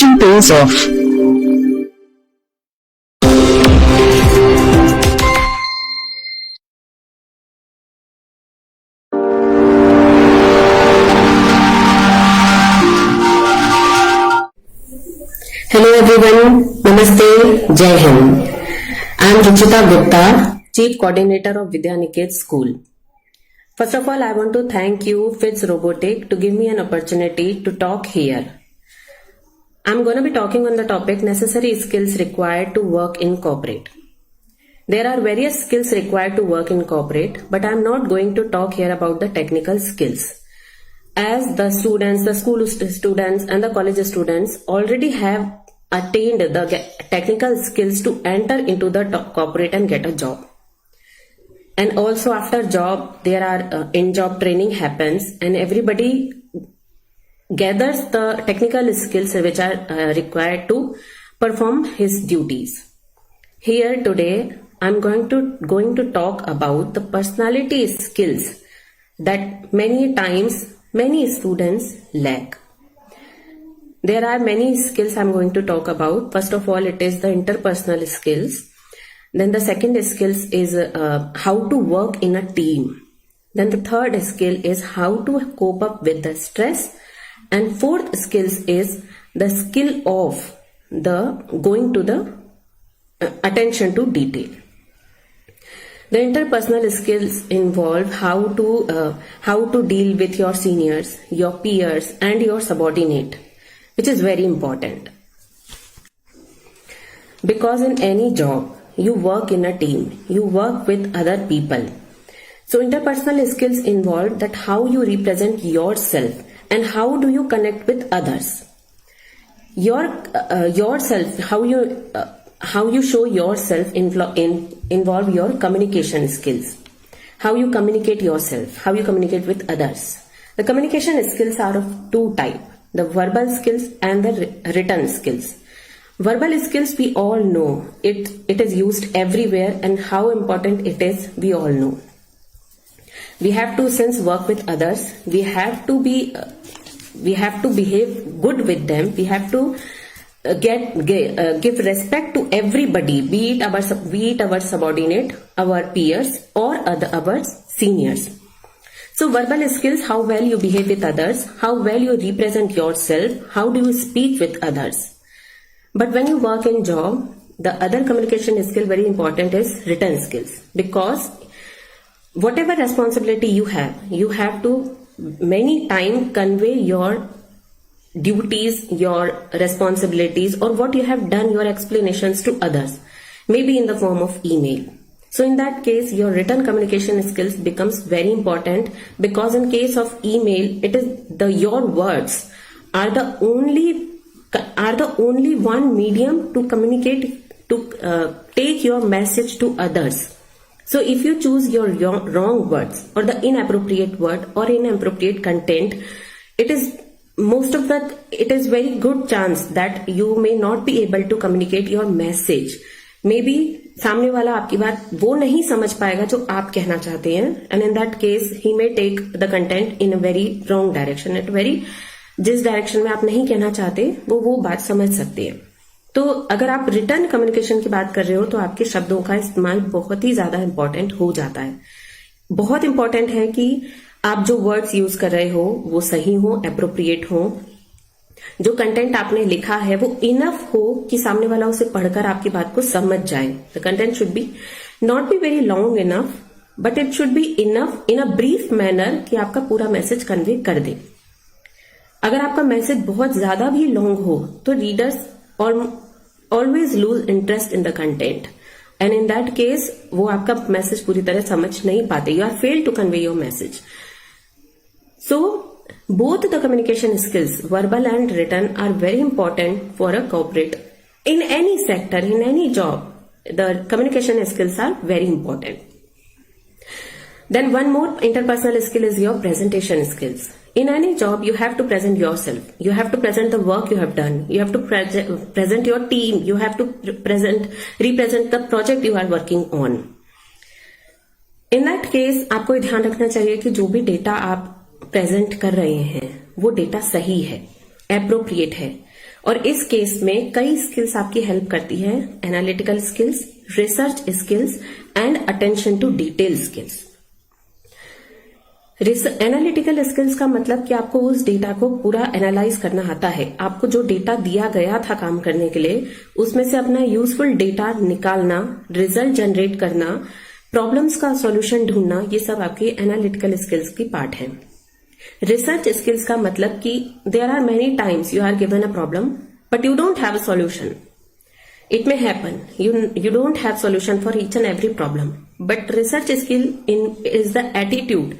Preparation pays off. Hello everyone, Namaste, Jai Hind. I am Ruchita Gupta, Chief Coordinator of Vidyaniket School. First of all, I want to thank you, Fitz Robotic, to give me an opportunity to talk here. I'm going to be talking on the topic necessary skills required to work in corporate. There are various skills required to work in corporate, but I'm not going to talk here about the technical skills. As the students, the school students and the college students already have attained the technical skills to enter into the corporate and get a job. And also after job, there are in-job training happens and everybody gathers the technical skills which are required to perform his duties. Here today, I'm going to talk about the personality skills that many times many students lack. There are many skills I'm going to talk about. First of all, it is the interpersonal skills. Then the second skills is how to work in a team. Then the third skill is how to cope up with the stress. And fourth skills is the skill of the going to the attention to detail. The interpersonal skills involve how to deal with your seniors, your peers, and your subordinate, which is very important. Because in any job, you work in a team, you work with other people. So interpersonal skills involve that how you represent yourself and how do you connect with others. Yourself, how you show yourself involve your communication skills. How you communicate yourself, how you communicate with others. The communication skills are of two types, the verbal skills and the written skills. Verbal skills we all know, it is used everywhere and how important it is we all know. We have to, since work with others, we have to behave good with them. We have to give respect to everybody, be it our subordinate, our peers, or our seniors. So verbal skills, how well you behave with others, how well you represent yourself, how do you speak with others. But when you work in job, the other communication skill very important is written skills, because whatever responsibility you have to many times convey your duties, your responsibilities, or what you have done, your explanations to others, maybe in the form of email. So in that case, your written communication skills becomes very important, because in case of email, it is your words are the only one medium to communicate, to take your message to others. So if you choose your wrong words or the inappropriate word or inappropriate content, it is very good chance that you may not be able to communicate your message. Maybe सामने वाला आपकी बात वो नहीं समझ पाएगा जो आप कहना चाहते हैं, and in that case he may take the content in a very wrong direction, जिस डायरेक्शन में आप नहीं कहना चाहते वो बात समझ सकते हैं. तो अगर आप रिटर्न कम्युनिकेशन की बात कर रहे हो तो आपके शब्दों का इस्तेमाल बहुत ही ज्यादा इंपॉर्टेंट हो जाता है. बहुत इंपॉर्टेंट है कि आप जो वर्ड्स यूज कर रहे हो वो सही हो, अप्रोप्रिएट हो. जो कंटेंट आपने लिखा है वो इनफ हो कि सामने वाला उसे पढ़कर आपकी बात को समझ जाए. The content should be not be very long enough, but it should be enough in a brief manner कि आपका पूरा मैसेज कन्वे कर दे. अगर आपका मैसेज बहुत ज्यादा भी लॉन्ग हो तो readers always lose interest in the content, and in that case वो आपका मैसेज पूरी तरह समझ नहीं पाते. You are fail to convey your message. So both the communication skills, verbal and written, are very important for a corporate. In any sector, in any job, the communication skills are very important. Then one more interpersonal skill is your presentation skills. In any job, you have to present yourself. You have to present the work you have done. You have to present your team. You have to represent the project you are working on. In that case, आपको ध्यान रखना चाहिए कि जो भी data आप present कर रहे हैं वो डेटा सही है, एप्रोप्रिएट है, और इस केस में कई स्किल्स आपकी हेल्प करती है, analytical skills, research skills and attention to detail skills. Analytical skills का मतलब कि आपको उस डेटा को पूरा एनालाइज करना आता है। आपको जो डेटा दिया गया था काम करने के लिए, उसमें से अपना यूजफुल डेटा निकालना, रिजल्ट जनरेट करना, प्रॉब्लम्स का सॉल्यूशन ढूंढना, ये सब आपकी एनालिटिकल स्किल्स की पार्ट है। रिसर्च स्किल्स का मतलब कि there are many times you are given a problem but you don't have a solution. It may happen you don't have solution for each and every problem, but research skill is the attitude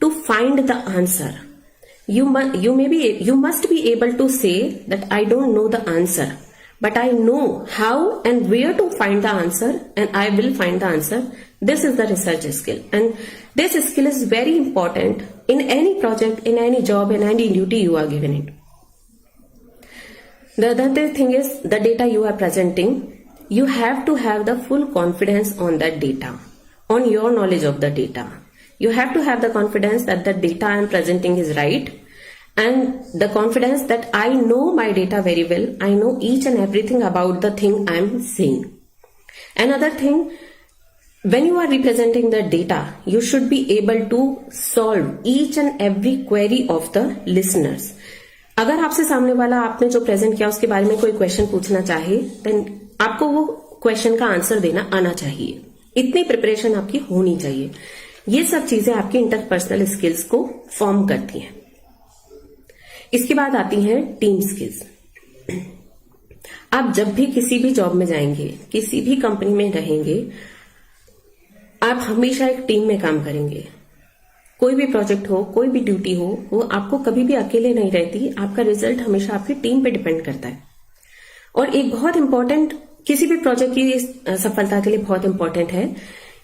to find the answer. You must be able to say that I don't know the answer, but I know how and where to find the answer, and I will find the answer. This is the research skill, and this skill is very important in any project, in any job, in any duty you are given it. The other thing is the data you are presenting. You have to have the full confidence on that data, on your knowledge of the data. You have to have the confidence that the data I am presenting is right, and the confidence that I know my data very well. I know each and everything about the thing I am saying. Another thing, when you are representing the data, you should be able to solve each and every query of the listeners. अगर आपसे सामने वाला आपने जो present किया उसके बारे में कोई क्वेश्चन पूछना चाहे, देन आपको वो क्वेश्चन का आंसर देना आना चाहिए। इतनी प्रिपरेशन आपकी होनी चाहिए। ये सब चीजें आपकी इंटरपर्सनल स्किल्स को फॉर्म करती हैं। इसके बाद आती हैं टीम स्किल्स। आप जब भी किसी भी जॉब में जाएंगे, किसी भी कंपनी में रहेंगे, आप हमेशा एक टीम में काम करेंगे। कोई भी प्रोजेक्ट हो, कोई भी ड्यूटी हो, वो आपको कभी भी अकेले नहीं रहती। आपका रिजल्ट हमेशा आपकी टीम पे डिपेंड करता है। और एक बहुत इंपॉर्टेंट, किसी भी प्रोजेक्ट की सफलता के लिए बहुत इंपॉर्टेंट है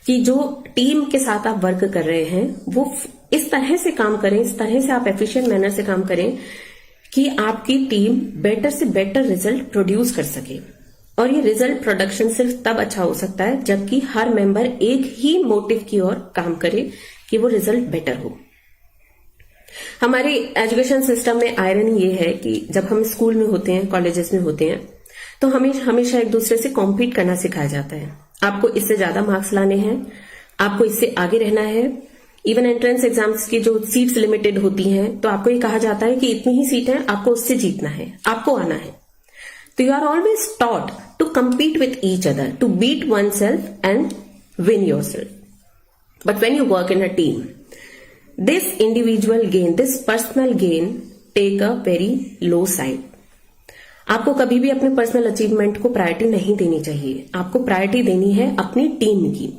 कि जो टीम के साथ आप वर्क कर रहे हैं वो इस तरह से काम करें, इस तरह से आप एफिशिएंट मैनर से काम करें कि आपकी टीम बेटर से बेटर रिजल्ट प्रोड्यूस कर सके। और ये रिजल्ट प्रोडक्शन सिर्फ तब अच्छा हो सकता है जबकि हर मेंबर एक ही मोटिव की ओर काम करे कि वो रिजल्ट बेटर हो। हमारे एजुकेशन सिस्टम में आयरनी ये है कि जब हम स्कूल में होते हैं, कॉलेजेस में होते हैं, तो हमें हमेशा एक दूसरे से कॉम्पीट करना सिखाया जाता है। आपको इससे ज्यादा मार्क्स लाने हैं, आपको इससे आगे रहना है। इवन एंट्रेंस एग्जाम्स की जो सीट्स लिमिटेड होती हैं, तो आपको ये कहा जाता है कि इतनी ही सीट है, आपको उससे जीतना है, आपको आना है। तो you are always taught to compete with each other, to beat oneself and win yourself. But when you work in a team, this individual gain, this personal gain take a very low side. आपको कभी भी अपने personal achievement को priority नहीं देनी चाहिए। आपको priority देनी है अपनी टीम की।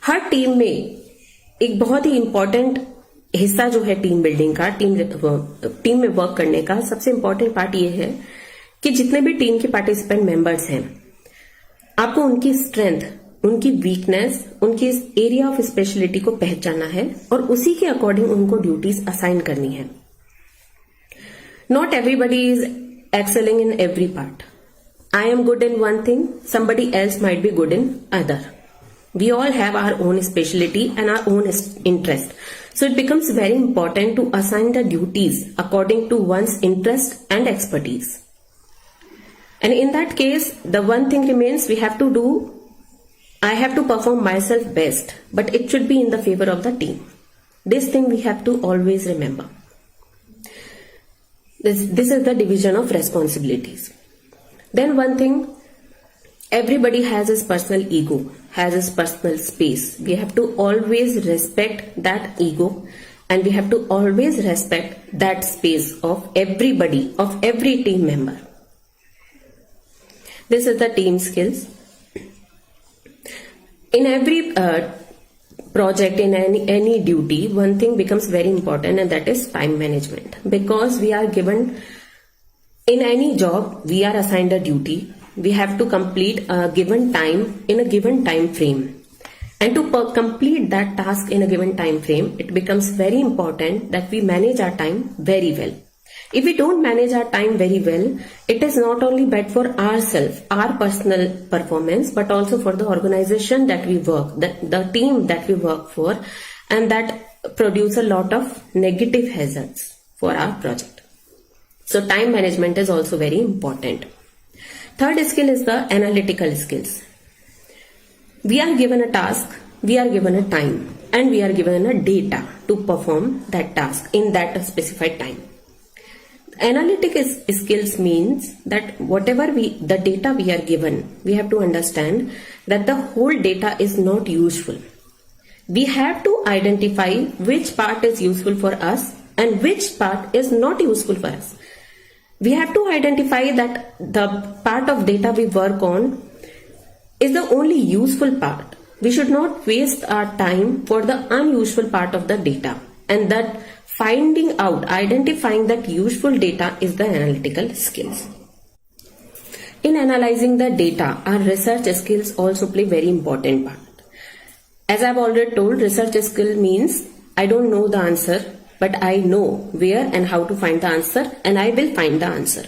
हर टीम में एक बहुत ही इंपॉर्टेंट हिस्सा जो है टीम बिल्डिंग का, टीम में वर्क करने का सबसे इंपॉर्टेंट पार्ट ये है कि जितने भी टीम के पार्टिसिपेंट मेंबर्स हैं, आपको उनकी स्ट्रेंथ, उनकी वीकनेस, उनकी एरिया ऑफ स्पेशलिटी को पहचानना है और उसी के अकॉर्डिंग उनको ड्यूटीज असाइन करनी है। Not everybody is excelling in every part. I am good in one thing, somebody else might be good in other. We all have our own specialty and our own interest. So it becomes very important to assign the duties according to one's interest and expertise. And in that case, the one thing remains we have to do, I have to perform myself best, but it should be in the favor of the team. This thing we have to always remember. This is the division of responsibilities. Then one thing, everybody has his personal ego, has his personal space. We have to always respect that ego and we have to always respect that space of everybody, of every team member. This is the team skills. In every project, in any duty, one thing becomes very important and that is time management. Because we are given, in any job, we are assigned a duty. We have to complete a given time in a given time frame. And to complete that task in a given time frame, it becomes very important that we manage our time very well. If we don't manage our time very well, it is not only bad for ourselves, our personal performance, but also for the organization that we work, the team that we work for, and that produce a lot of negative hazards for our project. So time management is also very important. Third skill is the analytical skills. We are given a task, we are given a time, and we are given a data to perform that task in that specified time. Analytic skills means that the data we are given, we have to understand that the whole data is not useful. We have to identify which part is useful for us and which part is not useful for us. We have to identify that the part of data we work on is the only useful part. We should not waste our time for the unuseful part of the data, and that identifying that useful data is the analytical skills. In analyzing the data, our research skills also play very important part. As I've already told, research skill means I don't know the answer, but I know where and how to find the answer, and I will find the answer.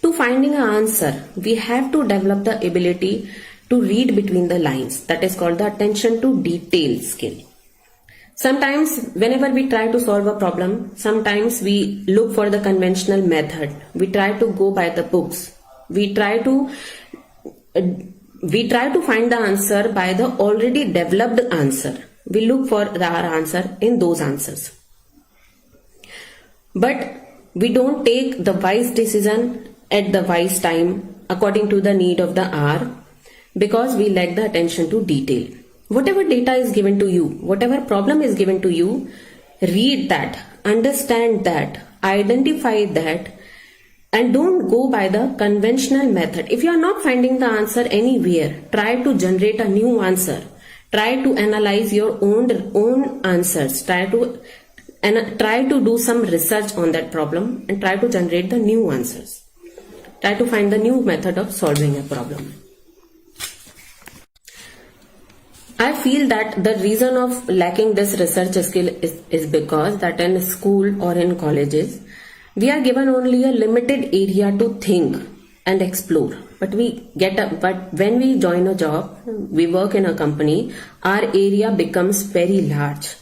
To finding an answer, we have to develop the ability to read between the lines. That is called the attention to detail skill. Sometimes whenever we try to solve a problem, sometimes we look for the conventional method. We try to go by the books. We try to find the answer by the already developed answer. We look for our answer in those answers. But we don't take the wise decision at the wise time according to the need of the hour, because we lack the attention to detail. Whatever data is given to you, whatever problem is given to you, read that, understand that, identify that, and don't go by the conventional method. If you are not finding the answer anywhere, try to generate a new answer. Try to analyze your own answers. Try to do some research on that problem and try to generate the new answers. Try to find the new method of solving a problem. I feel that the reason of lacking this research skill is because that in school or in colleges, we are given only a limited area to think and explore. But when we join a job, we work in a company, our area becomes very large.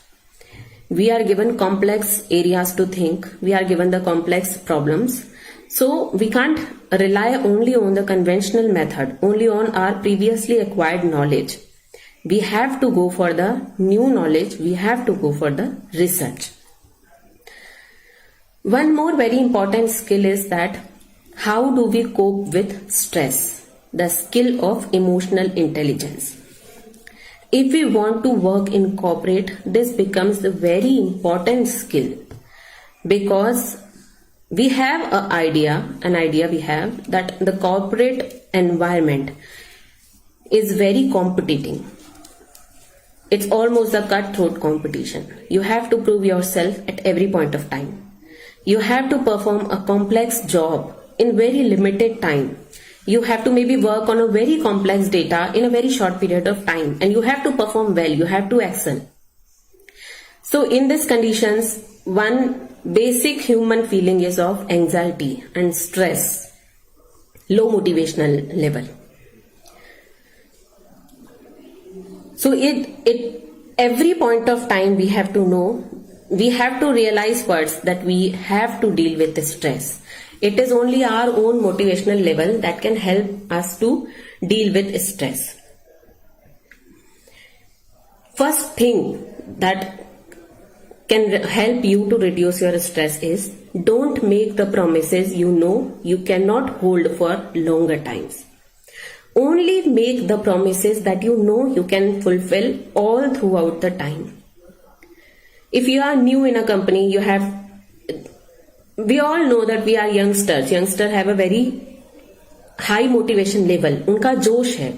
We are given complex areas to think. We are given the complex problems. So we can't rely only on the conventional method, only on our previously acquired knowledge. We have to go for the new knowledge. We have to go for the research. One more very important skill is that how do we cope with stress? The skill of emotional intelligence. If we want to work in corporate, this becomes the very important skill, because we have an idea we have that the corporate environment is very competitive. It's almost a cutthroat competition. You have to prove yourself at every point of time. You have to perform a complex job in very limited time. You have to maybe work on a very complex data in a very short period of time, and you have to perform well. You have to excel. So in these conditions, one basic human feeling is of anxiety and stress, low motivational level. So every point of time we have to know, we have to realize first that we have to deal with the stress. It is only our own motivational level that can help us to deal with stress. First thing that can help you to reduce your stress is don't make the promises you know you cannot hold for longer times. Only make the promises that you know you can fulfill all throughout the time. If you are new in a company, we all know that we are youngsters. Youngsters have a very high motivation level. उनका जोश है.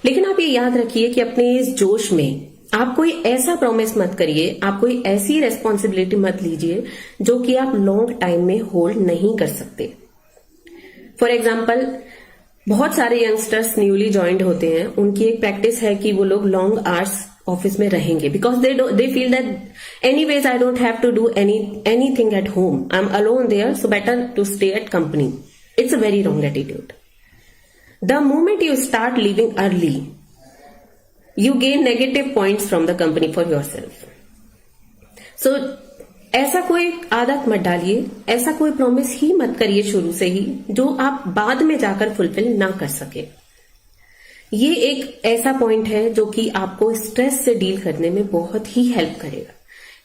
लेकिन आप ये याद रखिए कि अपने इस जोश में आप कोई ऐसा प्रॉमिस मत करिए, आप कोई ऐसी रेस्पॉन्सिबिलिटी मत लीजिए जो कि आप लॉन्ग टाइम में होल्ड नहीं कर सकते. फॉर एग्जाम्पल, बहुत सारे यंगस्टर्स न्यूली ज्वाइंड होते हैं. उनकी एक प्रैक्टिस है कि वो लोग लॉन्ग आवर्स ऑफिस में रहेंगे, because they feel that anyways I don't have to do anything at home, I am alone there, so better to stay at company. It's a very wrong attitude. The moment you start living early, you gain negative points from the company for yourself. So ऐसा कोई आदत मत डालिए, ऐसा कोई promise ही मत करिए शुरू से ही जो आप बाद में जाकर फुलफिल ना कर सके। ये एक ऐसा पॉइंट है जो कि आपको स्ट्रेस से डील करने में बहुत ही हेल्प करेगा।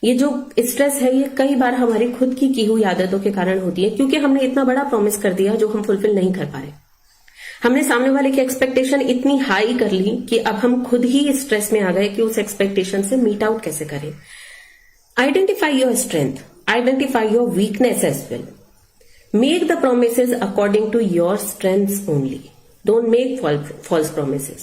ये जो स्ट्रेस है ये कई बार हमारी खुद की हुई आदतों के कारण होती है, क्योंकि हमने इतना बड़ा प्रॉमिस कर दिया जो हम फुलफिल नहीं कर पा रहे। हमने सामने वाले की एक्सपेक्टेशन इतनी हाई कर ली कि अब हम खुद ही स्ट्रेस में आ गए कि उस एक्सपेक्टेशन से मीट आउट कैसे करें। Identify your strength, identify your weakness as well. Make the promises according to your strengths only. Don't make false promises.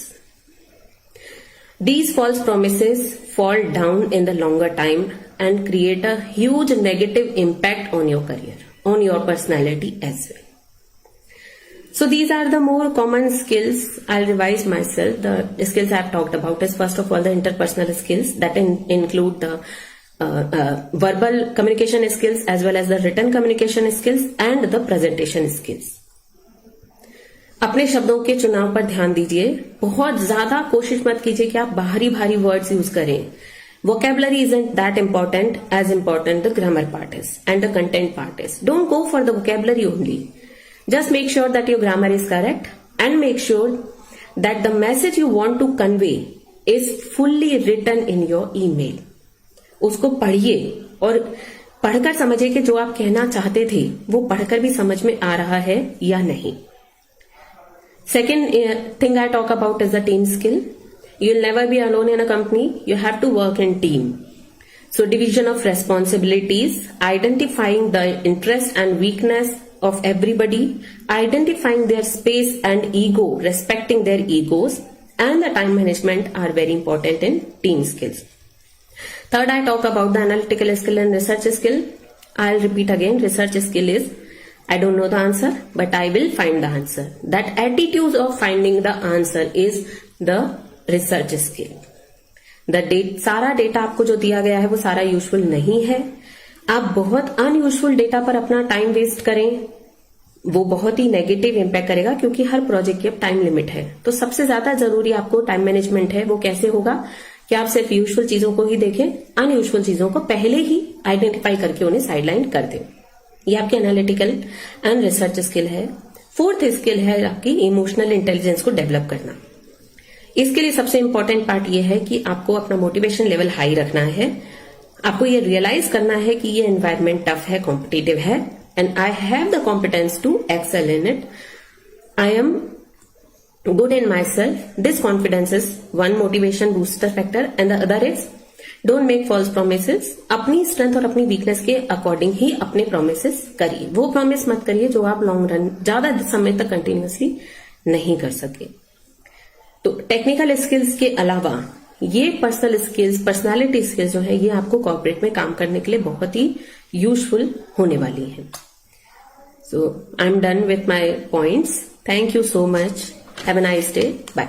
These false promises fall down in the longer time and create a huge negative impact on your career, on your personality as well. So these are the more common skills. I'll revise myself. The skills I've talked about is first of all the interpersonal skills that include the verbal communication skills as well as the written communication skills and the presentation skills. अपने शब्दों के चुनाव पर ध्यान दीजिए। बहुत ज्यादा कोशिश मत कीजिए कि आप भारी वर्ड्स यूज करें। Vocabulary isn't that important as important the grammar part is and the content part is. Don't go for the vocabulary only. Just make sure that your grammar is correct and make sure that the message you want to convey is fully written in your email. उसको पढ़िए और पढ़कर समझिए कि जो आप कहना चाहते थे वो पढ़कर भी समझ में आ रहा है या नहीं। Second thing I talk about is the team skill. You'll never be alone in a company. You have to work in team. So division of responsibilities, identifying the interest and weakness of everybody, identifying their space and ego, respecting their egos, and the time management are very important in team skills. Third, I talk about the analytical skill and research skill. I'll repeat again, research skill is I don't know the answer, but I will find the answer. That attitude of finding the answer is the research skill. सारा data आपको जो दिया गया है वो सारा useful नहीं है। आप बहुत अनयूजफुल डेटा पर अपना टाइम वेस्ट करें, वो बहुत ही नेगेटिव इम्पैक्ट करेगा, क्योंकि हर प्रोजेक्ट की अब टाइम लिमिट है। तो सबसे ज्यादा जरूरी आपको टाइम मैनेजमेंट है। वो कैसे होगा कि आप सिर्फ यूजफुल चीजों को ही देखें, अनयूजफुल चीजों को पहले ही आइडेंटिफाई करके उन्हें साइडलाइन कर दें। ये आपकी एनालिटिकल एंड रिसर्च स्किल है। फोर्थ स्किल है आपकी इमोशनल इंटेलिजेंस को डेवलप करना। इसके लिए सबसे इंपॉर्टेंट पार्ट ये है कि आपको अपना मोटिवेशन लेवल हाई रखना है। आपको ये रियलाइज करना है कि ये एनवायरमेंट टफ है, कॉम्पिटिटिव है, and I have the competence to excel in it. I am good in my self. This confidence is one motivation booster factor and the other is don't make false promises. अपनी strength और अपनी weakness के according ही अपने promises करिए। वो promise मत करिए जो आप लॉन्ग रन ज्यादा समय तक कंटिन्यूअसली नहीं कर सके। तो टेक्निकल स्किल्स के अलावा ये पर्सनल स्किल्स, पर्सनालिटी स्किल्स जो है ये आपको कॉर्पोरेट में काम करने के लिए बहुत ही यूजफुल होने वाली है। So I am done with my points. Thank you so much. Have a nice day. Bye.